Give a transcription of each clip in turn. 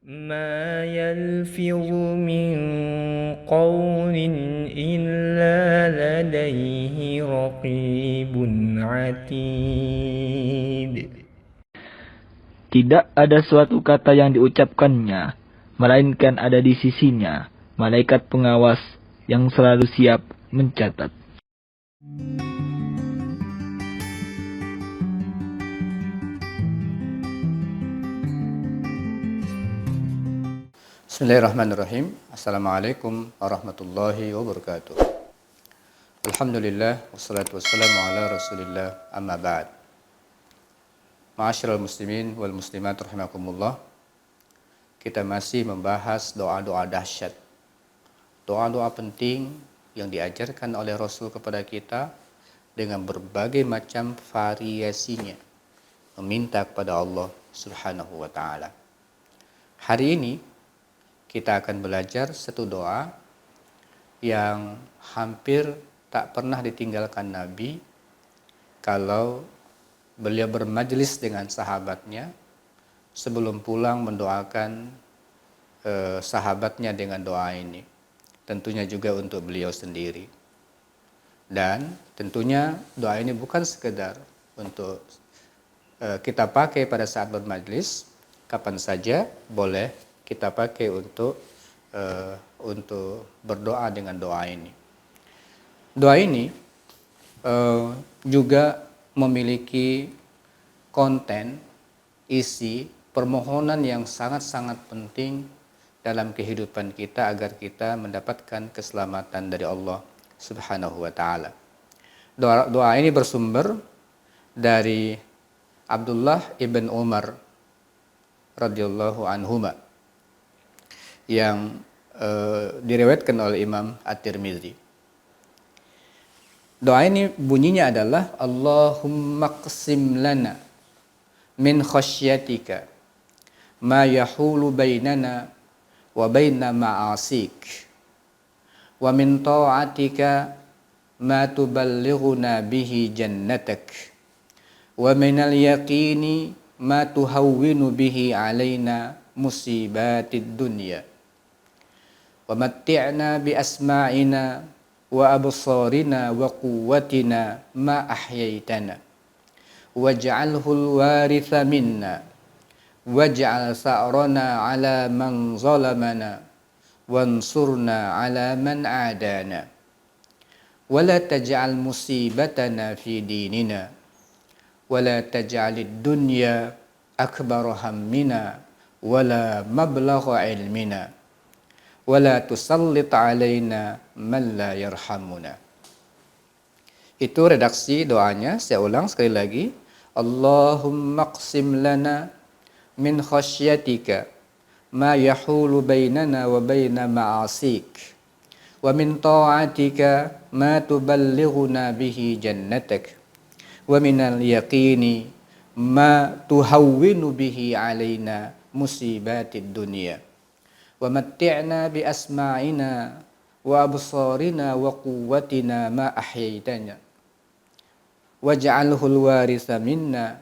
ما يلفظ من قول إلا لديه رقيب عتيد. Tidak ada suatu kata yang diucapkannya, melainkan ada di sisinya malaikat pengawas yang selalu siap mencatat. Bismillahirrahmanirrahim. Assalamualaikum warahmatullahi wabarakatuh. Alhamdulillah wassalatu wassalamu ala Rasulillah amma ba'd. Ma'asyiral muslimin wal muslimat rahimakumullah. Kita masih membahas doa-doa dahsyat. Doa-doa penting yang diajarkan oleh Rasul kepada kita dengan berbagai macam variasinya meminta kepada Allah Subhanahu wa taala. Hari ini kita akan belajar satu doa yang hampir tak pernah ditinggalkan Nabi kalau beliau bermajlis dengan sahabatnya sebelum pulang mendoakan sahabatnya dengan doa ini. Tentunya juga untuk beliau sendiri. Dan tentunya doa ini bukan sekedar untuk kita pakai pada saat bermajlis, kapan saja boleh kita pakai untuk berdoa dengan doa ini. Doa ini juga memiliki konten, isi, permohonan yang sangat-sangat penting dalam kehidupan kita agar kita mendapatkan keselamatan dari Allah Subhanahu wa taala. Doa ini bersumber dari Abdullah ibn Umar radhiyallahu anhuma yang diriwayatkan oleh Imam At-Tirmidzi. Doa ini bunyinya adalah Allahumma qsim lana min khasyatika ma yahulu bainana wa baina ma'asik wa min ta'atika ma tuballighuna bihi jannatak wa minal yaqini ma tuhawwinu bihi alaina musibatid dunya wa matti'na bi asma'ina wa absarina wa quwwatina ma ahyaitana waj'alhu al-waritha minna waj'al sa'rana 'ala man zalamana wansurna 'ala man 'adana wa la taj'al musibatana fi dinina wa la taj'alid dunya akbar hammina wa la mablagha ilmina wala tusallit alaina man la yarhamuna. Itu redaksi doanya. Saya ulang sekali lagi. Allahumma qsim lana min khasyatika ma yahulu bainana wa baina ma'asik wa min ta'atika ma tuballighuna bihi jannatak wa minal yaqini ma tuhawwinu bihi alaina musibatid dunya wa matti'na bi asma'ina wa absarina wa quwwatina ma ahyaitana waj'alhu al-waritha minna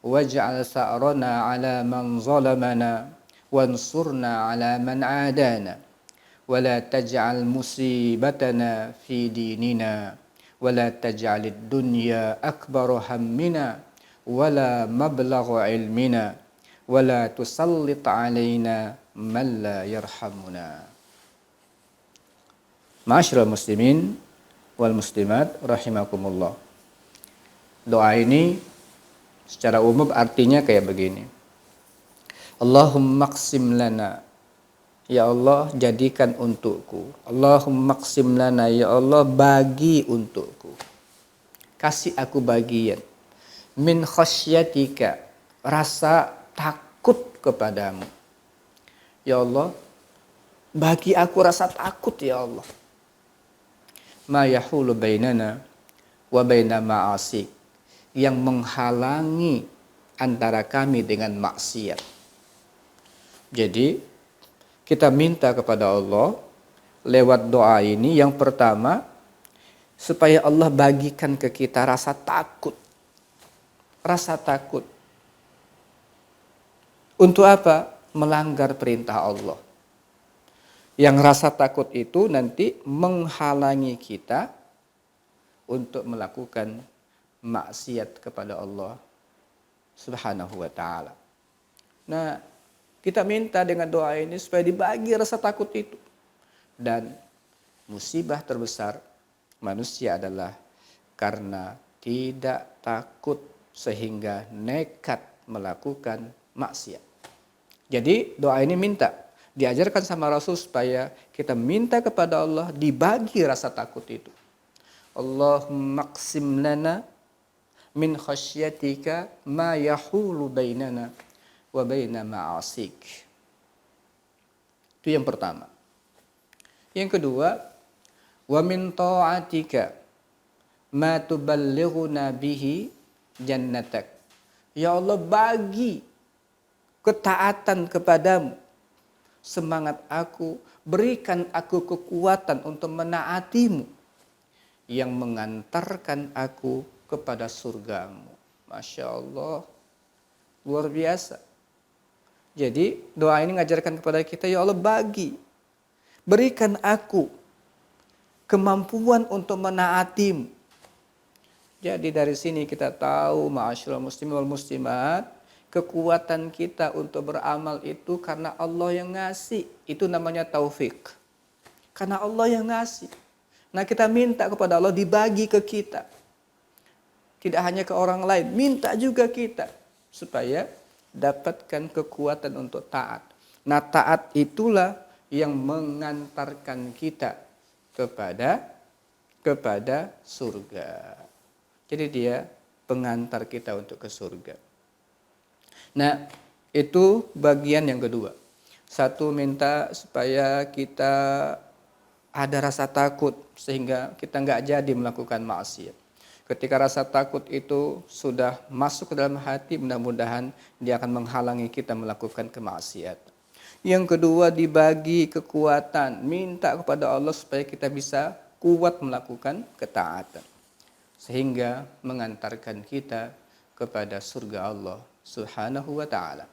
waj'al sa'rana 'ala man zalamana wansurna 'ala man 'adana wa la taj'al musibatana fi dinina wa la taj'alid dunya akbar hammina wa la mablagha ilmina wa la tusallit 'alaina man la yarhamuna. Ma'asyiral muslimin wal muslimat rahimakumullah. Doa ini secara umum artinya kayak begini. Allahumma qsim lana, ya Allah jadikan untukku. Allahumma qsim lana, ya Allah bagi untukku. Kasih aku bagian. Min khasyatika, rasa takut kepadamu. Ya Allah, bagi aku rasa takut ya Allah. Ma yahulu bainana wa baina ma'asik, yang menghalangi antara kami dengan maksiat. Jadi kita minta kepada Allah lewat doa ini yang pertama supaya Allah bagikan ke kita rasa takut. Rasa takut. Untuk apa? melanggar perintah Allah. Yang rasa takut itu nanti menghalangi kita untuk melakukan maksiat kepada Allah Subhanahu wa ta'ala. Nah, kita minta dengan doa ini supaya dibagi rasa takut itu. Dan musibah terbesar manusia adalah karena tidak takut sehingga nekat melakukan maksiat. Jadi doa ini diajarkan sama Rasul supaya kita minta kepada Allah dibagi rasa takut itu. Allahumma qsim lana min khasyatika ma yahulu bainana wa baina ma'asik. Itu yang pertama. Yang kedua, wa min ta'atika ma tuballighuna bihi jannatak. Ya Allah, bagi ketaatan kepadamu semangat aku, berikan aku kekuatan untuk menaatimu yang mengantarkan aku kepada surgamu. Masya Allah, luar biasa. Jadi doa ini mengajarkan kepada kita, ya Allah, berikan aku kemampuan untuk menaatimu. Jadi dari sini kita tahu, ma'asyiral muslimin wal muslimat, kekuatan kita untuk beramal itu karena Allah yang ngasih. Itu namanya taufik. Karena Allah yang ngasih. Nah, kita minta kepada Allah dibagi ke kita. Tidak hanya ke orang lain, minta juga kita supaya dapatkan kekuatan untuk taat. Nah, taat itulah yang mengantarkan kita kepada surga. Jadi dia pengantar kita untuk ke surga. Nah, itu bagian yang kedua. Satu, minta supaya kita ada rasa takut sehingga kita nggak jadi melakukan maksiat. Ketika rasa takut itu sudah masuk ke dalam hati, mudah-mudahan dia akan menghalangi kita melakukan kemaksiatan. Yang kedua, dibagi kekuatan. Minta kepada Allah supaya kita bisa kuat melakukan ketaatan. Sehingga mengantarkan kita kepada surga Allah Subhanahu wa ta'ala.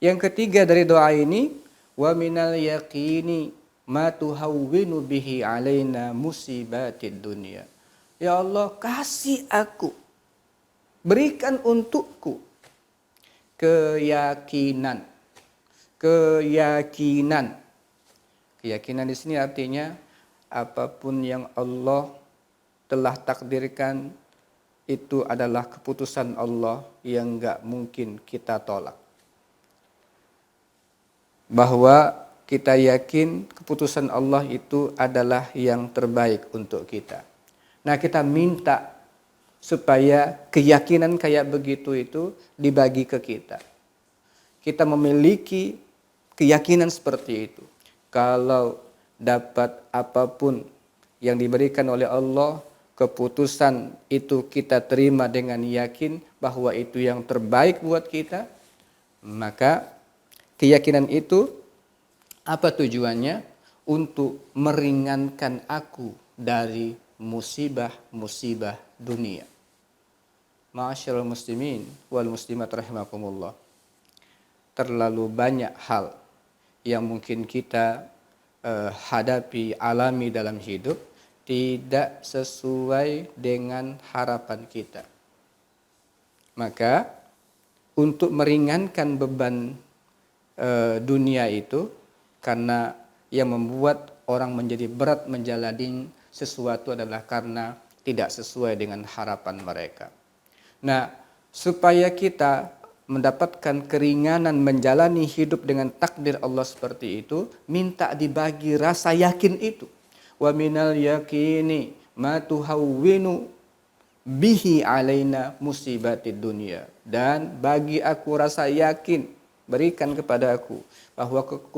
Yang ketiga dari doa ini, wa minal yaqini ma tuhawwinu bihi alaina musibatid dunia. Ya Allah, kasih aku, berikan untukku keyakinan. Keyakinan di sini artinya apapun yang Allah telah takdirkan itu adalah keputusan Allah yang enggak mungkin kita tolak. Bahwa kita yakin keputusan Allah itu adalah yang terbaik untuk kita. Nah, kita minta supaya keyakinan kayak begitu itu dibagi ke kita. Kita memiliki keyakinan seperti itu. Kalau dapat apapun yang diberikan oleh Allah, keputusan itu kita terima dengan yakin bahwa itu yang terbaik buat kita, maka keyakinan itu apa tujuannya? Untuk meringankan aku dari musibah-musibah dunia. Ma'asyiral muslimin wal muslimat rahimakumullah. Terlalu banyak hal yang mungkin kita hadapi, alami dalam hidup tidak sesuai dengan harapan kita. Maka untuk meringankan beban dunia itu, karena yang membuat orang menjadi berat menjalani sesuatu adalah karena tidak sesuai dengan harapan mereka. Nah, supaya kita mendapatkan keringanan menjalani hidup dengan takdir Allah seperti itu, minta dibagi rasa yakin itu. Wa minal yakini ma tuhawwinu bihi alaina musibatid dunia. Dan bagi aku rasa yakin, berikan kepada aku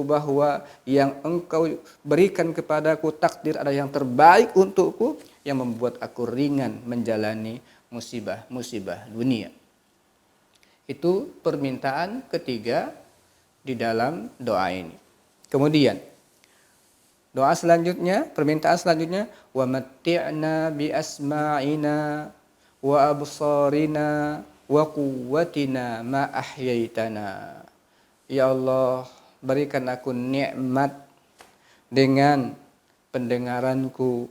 bahwa yang engkau berikan kepadaku takdir adalah yang terbaik untukku, yang membuat aku ringan menjalani musibah-musibah dunia. Itu permintaan ketiga di dalam doa ini. Kemudian doa selanjutnya, permintaan selanjutnya, wa matti'na bi asma'ina wa absarina wa quwwatina ma ahyaitana. Ya Allah, berikan aku nikmat dengan pendengaranku,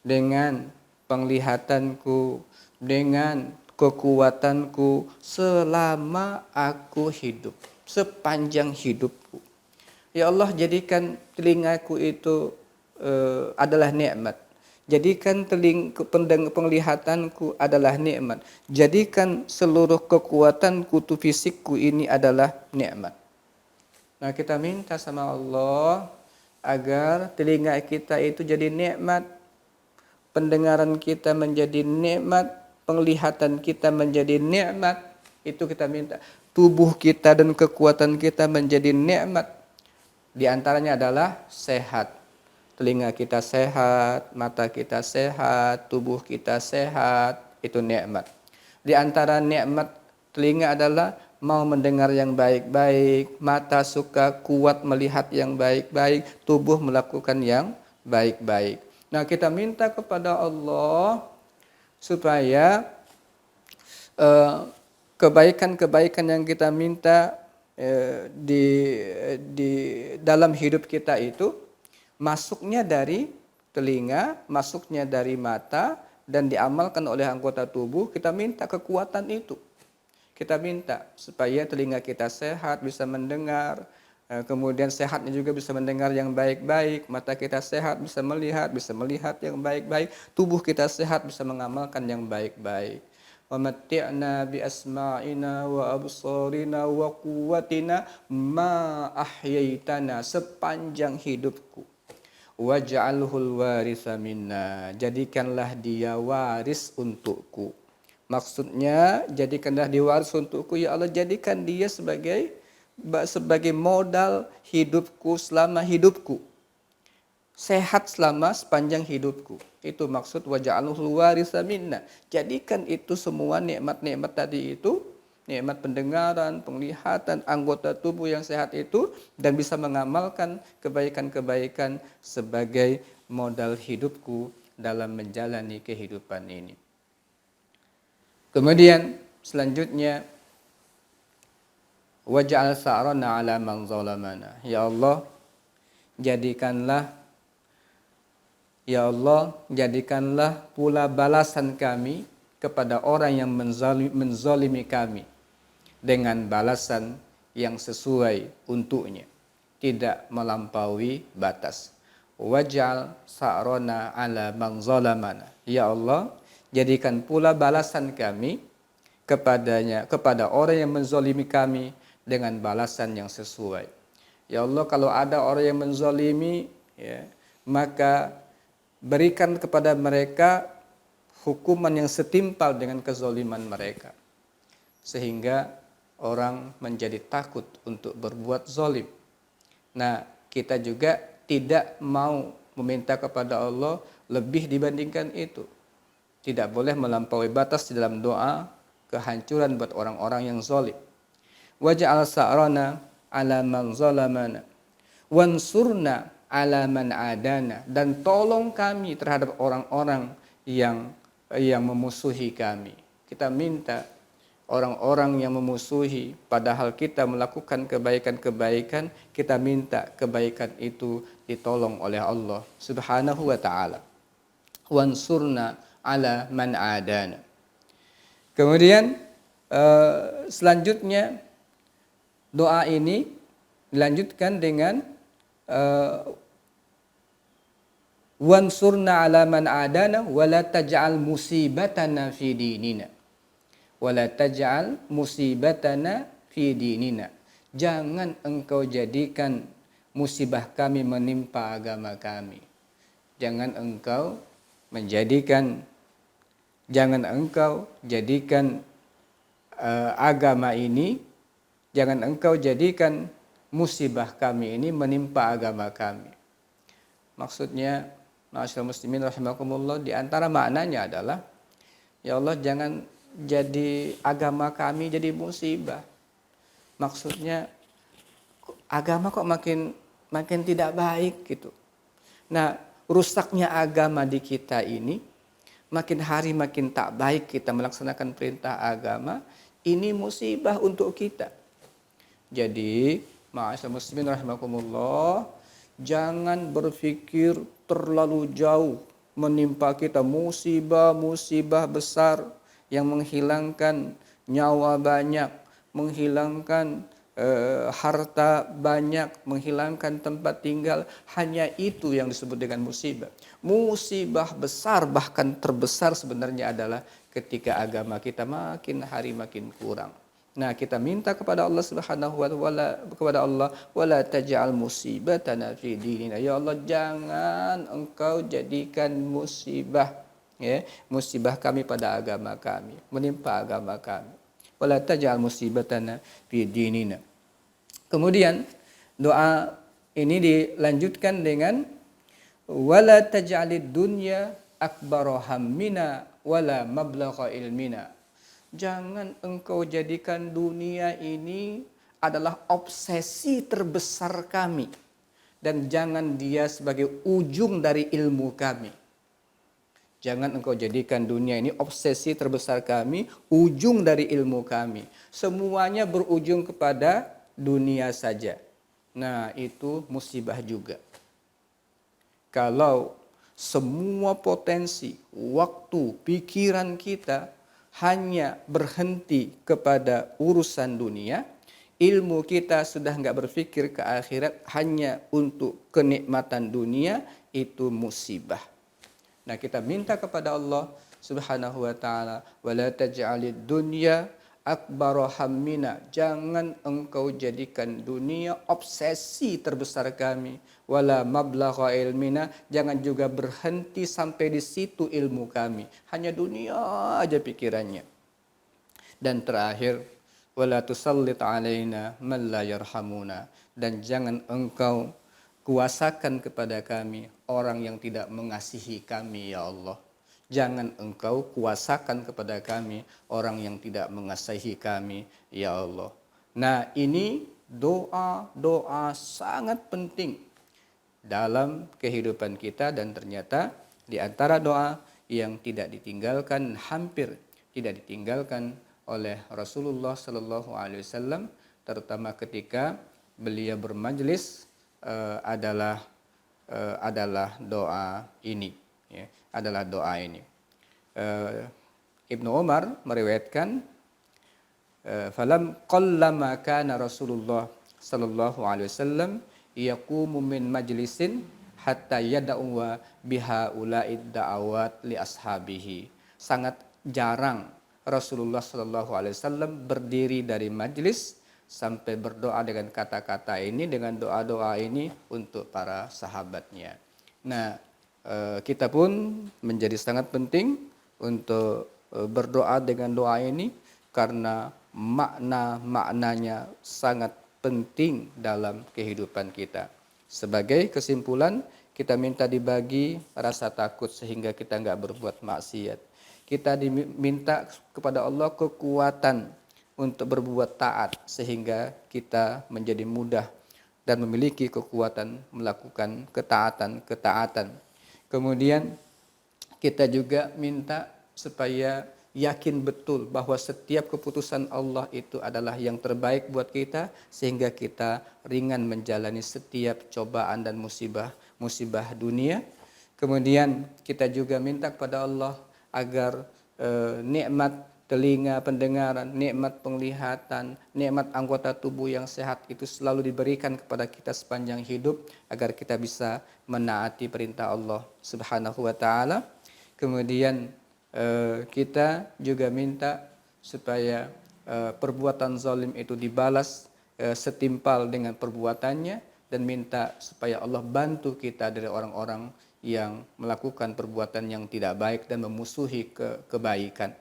dengan penglihatanku, dengan kekuatanku selama aku hidup, sepanjang hidupku. Ya Allah, jadikan telingaku itu adalah nikmat. Jadikan penglihatanku adalah nikmat. Jadikan seluruh kekuatanku, fisikku ini adalah nikmat. Nah, kita minta sama Allah agar telinga kita itu jadi nikmat, pendengaran kita menjadi nikmat, penglihatan kita menjadi nikmat. Itu kita minta. Tubuh kita dan kekuatan kita menjadi nikmat. Di antaranya adalah sehat. Telinga kita sehat, mata kita sehat, tubuh kita sehat, itu nikmat. Di antara nikmat telinga adalah mau mendengar yang baik-baik, mata suka kuat melihat yang baik-baik, tubuh melakukan yang baik-baik. Nah, kita minta kepada Allah supaya kebaikan-kebaikan yang kita minta di dalam hidup kita itu masuknya dari telinga, masuknya dari mata, dan diamalkan oleh anggota tubuh. Kita minta kekuatan itu. Kita minta supaya telinga kita sehat, bisa mendengar, kemudian sehatnya juga bisa mendengar yang baik-baik, mata kita sehat, bisa melihat yang baik-baik, tubuh kita sehat, bisa mengamalkan yang baik-baik. Wa matti'na bi asma'ina wa absarina wa quwwatina ma ahyaitana, sepanjang hidupku. Waj'alhul waritha minna, jadikanlah dia waris untukku. Maksudnya, jadikanlah dia waris untukku, ya Allah, jadikan dia sebagai modal hidupku selama hidupku. Sehat selama sepanjang hidupku. Itu maksud waj'alhul waritha minna. Jadikan itu semua nikmat-nikmat tadi itu, nikmat pendengaran, penglihatan, anggota tubuh yang sehat itu, dan bisa mengamalkan kebaikan-kebaikan sebagai modal hidupku dalam menjalani kehidupan ini. Kemudian selanjutnya, waj'al sa'rana 'ala man zalamana. Ya Allah, jadikanlah pula balasan kami kepada orang yang menzalimi kami dengan balasan yang sesuai untuknya, tidak melampaui batas. Waj'al sa'rana 'ala man zalamana. Ya Allah, jadikan pula balasan kami kepada orang yang menzalimi kami dengan balasan yang sesuai. Ya Allah, kalau ada orang yang menzalimi, ya, maka berikan kepada mereka hukuman yang setimpal dengan kezaliman mereka, sehingga orang menjadi takut untuk berbuat zalim. Nah, kita juga tidak mau meminta kepada Allah lebih dibandingkan itu. Tidak boleh melampaui batas di dalam doa kehancuran buat orang-orang yang zalim. Waj'al sa'rana 'ala man zalamana wansurna 'ala man adana, dan tolong kami terhadap orang-orang yang memusuhi kami. Kita minta orang-orang yang memusuhi, padahal kita melakukan kebaikan-kebaikan, kita minta kebaikan itu ditolong oleh Allah Subhanahu wa ta'ala. Wansurna 'ala man adana. Kemudian selanjutnya doa ini dilanjutkan dengan wansurna 'ala man adana wa la taj'al musibatana fi dinina. Wa la taj'al musibatana fi dinina. Jangan engkau jadikan musibah kami menimpa agama kami. Jangan engkau jadikan agama ini, jangan engkau jadikan musibah kami ini menimpa agama kami. Maksudnya, ma'asyiral muslimin rahimakumullah, di antara maknanya adalah, ya Allah, jangan jadi agama kami jadi musibah. Maksudnya, agama kok makin tidak baik gitu. Nah, rusaknya agama di kita ini, makin hari makin tak baik kita melaksanakan perintah agama, ini musibah untuk kita. Jadi, ma'asyiral muslimin rahimakumullah, jangan berpikir terlalu jauh menimpa kita musibah-musibah besar yang menghilangkan nyawa banyak, menghilangkan harta banyak, menghilangkan tempat tinggal. Hanya itu yang disebut dengan musibah. Musibah besar, bahkan terbesar sebenarnya adalah ketika agama kita makin hari makin kurang. Nah, kita minta kepada Allah Subhanahu wa taala, kepada Allah, wala taj'al musibatana fi dinina. Ya Allah, jangan Engkau jadikan musibah, ya, musibah kami pada agama kami, menimpa agama kami. Wala taj'al musibatana fi dinina. Kemudian doa ini dilanjutkan dengan wala taj'alid dunya akbara hammina wala mablagha ilmina. Jangan engkau jadikan dunia ini adalah obsesi terbesar kami, dan jangan dia sebagai ujung dari ilmu kami. Jangan engkau jadikan dunia ini obsesi terbesar kami, ujung dari ilmu kami. Semuanya berujung kepada dunia saja. Nah, itu musibah juga. Kalau semua potensi, waktu, pikiran kita hanya berhenti kepada urusan dunia, ilmu kita sudah nggak berpikir ke akhirat, hanya untuk kenikmatan dunia, itu musibah. Nah, kita minta kepada Allah Subhanahu wa taala, wala taj'alid dunya akbara hammina. Jangan engkau jadikan dunia obsesi terbesar kami. Wala mablagha ilmina. Jangan juga berhenti sampai di situ ilmu kami. Hanya dunia aja pikirannya. Dan terakhir, wala tusallit alaina man la yarhamuna. Dan jangan engkau kuasakan kepada kami orang yang tidak mengasihi kami, ya Allah. Jangan engkau kuasakan kepada kami orang yang tidak mengasihi kami, ya Allah. Nah, ini doa-doa sangat penting dalam kehidupan kita, dan ternyata di antara doa yang tidak ditinggalkan, hampir tidak ditinggalkan oleh Rasulullah Sallallahu Alaihi Wasallam, terutama ketika beliau bermajlis, adalah doa ini, ya, adalah doa ini. Ibnu Umar meriwayatkan, falam qallama kana Rasulullah sallallahu alaihi wasallam yaqumu min majlisin hatta yad'u biha ulaid da'awat li ashabihi. Sangat jarang Rasulullah sallallahu alaihi wasallam berdiri dari majlis sampai berdoa dengan kata-kata ini, dengan doa-doa ini untuk para sahabatnya. Nah, kita pun menjadi sangat penting untuk berdoa dengan doa ini, karena makna-maknanya sangat penting dalam kehidupan kita. Sebagai kesimpulan, kita minta dibagi rasa takut sehingga kita nggak berbuat maksiat. Kita diminta kepada Allah kekuatan untuk berbuat taat sehingga kita menjadi mudah dan memiliki kekuatan melakukan ketaatan. Kemudian kita juga minta supaya yakin betul bahwa setiap keputusan Allah itu adalah yang terbaik buat kita, sehingga kita ringan menjalani setiap cobaan dan musibah dunia. Kemudian kita juga minta kepada Allah agar nikmat telinga pendengaran, nikmat penglihatan, nikmat anggota tubuh yang sehat itu selalu diberikan kepada kita sepanjang hidup, agar kita bisa menaati perintah Allah Subhanahu wa taala. Kemudian kita juga minta supaya perbuatan zalim itu dibalas setimpal dengan perbuatannya, dan minta supaya Allah bantu kita dari orang-orang yang melakukan perbuatan yang tidak baik dan memusuhi kebaikan.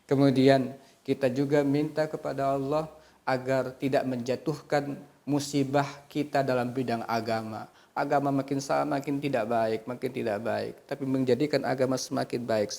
Kemudian kita juga minta kepada Allah agar tidak menjatuhkan musibah kita dalam bidang agama. Agama makin makin tidak baik, tapi menjadikan agama semakin baik.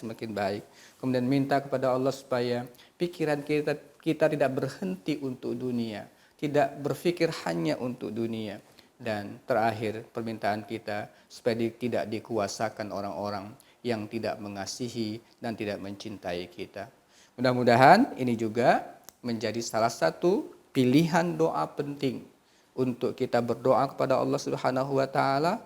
Kemudian minta kepada Allah supaya pikiran kita tidak berhenti untuk dunia, tidak berpikir hanya untuk dunia. Dan terakhir, permintaan kita supaya tidak dikuasakan orang-orang yang tidak mengasihi dan tidak mencintai kita. Mudah-mudahan ini juga menjadi salah satu pilihan doa penting untuk kita berdoa kepada Allah Subhanahu wa taala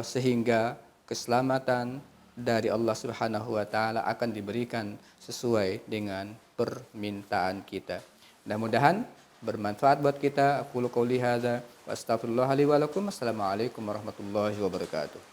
sehingga keselamatan dari Allah Subhanahu wa taala akan diberikan sesuai dengan permintaan kita. Mudah-mudahan bermanfaat buat kita. Aku qouli hadza wa astaghfirullah li wa lakum. Assalamualaikum warahmatullahi wabarakatuh.